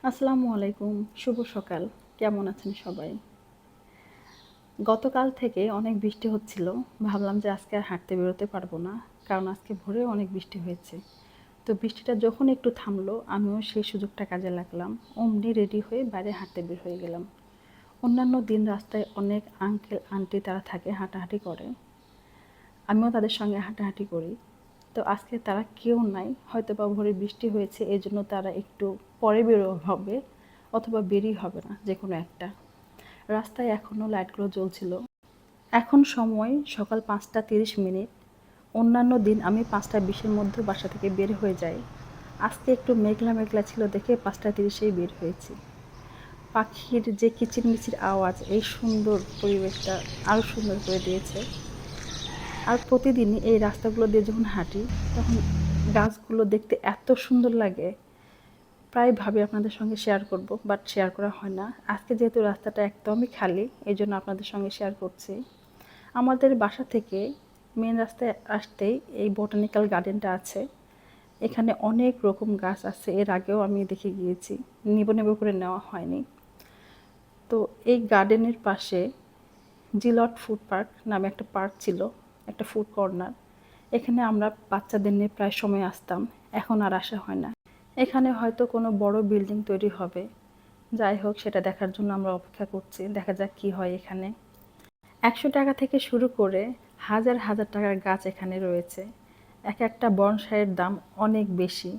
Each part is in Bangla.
আসসালামু আলাইকুম, শুভ সকাল। কেমন আছেন সবাই? গতকাল থেকে অনেক বৃষ্টি হচ্ছিল। ভাবলাম যে আজকে আর হাঁটতে বেরোতে পারবো না। কারণ আজকে ভোরে অনেক বৃষ্টি হয়েছে। তো বৃষ্টিটা যখন একটু থামলো, আমিও সেই সুযোগটা কাজে লাগলাম। অমনি রেডি হয়ে বাইরে হাঁটতে বের হয়ে গেলাম। অন্যান্য দিন রাস্তায় অনেক আঙ্কেল আন্টি তারা থাকে, হাঁটাহাঁটি করে। আমিও তাদের সঙ্গে হাঁটাহাঁটি করি। তো আজকে তারা কেউ নাই, হয়তো বা ভোরে বৃষ্টি হয়েছে, এই জন্য তারা একটু পরে বেরো হবে অথবা বেরই হবে না, যে কোনো একটা। রাস্তায় এখনও লাইটগুলো জ্বলছিল। এখন সময় সকাল 5টা 30 মিনিট। অন্যান্য দিন আমি 5টা 20-এর মধ্যে বাসা থেকে বের হয়ে যাই। আজকে একটু মেঘলা মেঘলা ছিল দেখে 5টা 30-এই বের হয়েছি। পাখির যে কিচিরমিচির আওয়াজ এই সুন্দর পরিবেশটা আরও সুন্দর করে দিয়েছে। আর প্রতিদিনই এই রাস্তাগুলো দিয়ে যখন হাঁটি, তখন গাছগুলো দেখতে এত সুন্দর লাগে। প্রায় ভাবি আপনাদের সঙ্গে শেয়ার করব, বাট শেয়ার করা হয় না। আজকে যেহেতু রাস্তাটা একদমই খালি, এই জন্য আপনাদের সঙ্গে শেয়ার করছি। আমাদের বাসা থেকে মেন রাস্তায় আসতেই এই বোটানিক্যাল গার্ডেনটা আছে। এখানে অনেক রকম গাছ আছে, এর আগেও আমি দেখে গিয়েছি, নেব নেব করে নেওয়া হয়নি। তো এই গার্ডেনের পাশে জিলট ফুড পার্ক নামে একটা পার্ক ছিল, একটা ফুড কর্নার। এখানে আমরা বাচ্চাদের নিয়ে প্রায় সময় আসতাম, এখন আর আসা হয় না। এখানে হয়তো কোনো বড় বিল্ডিং তৈরি হবে, যাই হোক সেটা দেখার জন্য আমরা অপেক্ষা করছি, দেখা যাক কি হয় এখানে। 100 টাকা থেকে শুরু করে হাজার হাজার টাকার গাছ এখানে রয়েছে। এক একটা বনসাইয়ের দাম অনেক বেশি।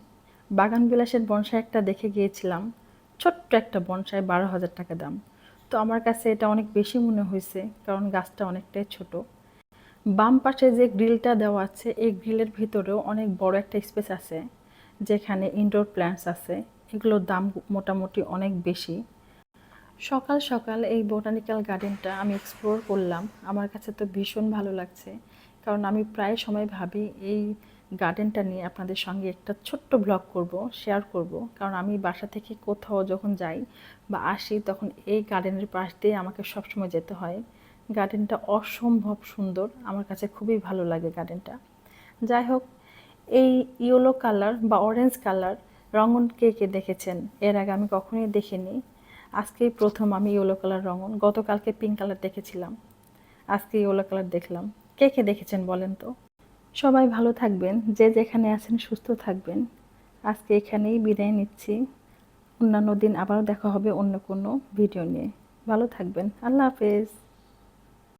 বাগান বিলাসের বনসাই একটা দেখে গিয়েছিলাম, ছোট্ট একটা বনসাই 12,000 টাকা দাম। তো আমার কাছে এটা অনেক বেশি মনে হয়েছে, কারণ গাছটা অনেকটাই ছোট। বাম পাশে যে গ্রিলটা দেওয়া আছে, এই গ্রিলের ভিতরেও অনেক বড় একটা স্পেস আছে, যেখানে ইনডোর প্ল্যান্টস আছে। এগুলোর দাম মোটামুটি অনেক বেশি। সকাল সকাল এই বোটানিক্যাল গার্ডেনটা আমি এক্সপ্লোর করলাম। আমার কাছে তো ভীষণ ভালো লাগছে, কারণ আমি প্রায় সময় ভাবি এই গার্ডেনটা নিয়ে আপনাদের সঙ্গে একটা ছোট্ট ব্লগ করব, শেয়ার করব। কারণ আমি বাসা থেকে কোথাও যখন যাই বা আসি, তখন এই গার্ডেনের পাশ দিয়ে আমাকে সবসময় যেতে হয়। গার্ডেনটা অসম্ভব সুন্দর, আমার কাছে খুবই ভালো লাগে গার্ডেনটা। যাই হোক, এই ইয়েলো কালার বা অরেঞ্জ কালার রঙন কে কে দেখেছেন? এর আগে আমি কখনোই দেখিনি। আজকেই প্রথম আমি ইয়েলো কালার রঙন, গতকালকে পিঙ্ক কালার দেখেছিলাম, আজকে ইয়েলো কালার দেখলাম। কে কে দেখেছেন বলেন তো? সবাই ভালো থাকবেন, যে যেখানে আছেন সুস্থ থাকবেন। আজকে এখানেই বিদায় নিচ্ছি। অন্যান্য দিন আবারও দেখা হবে অন্য কোনো ভিডিও নিয়ে। ভালো থাকবেন, আল্লাহ হাফেজ।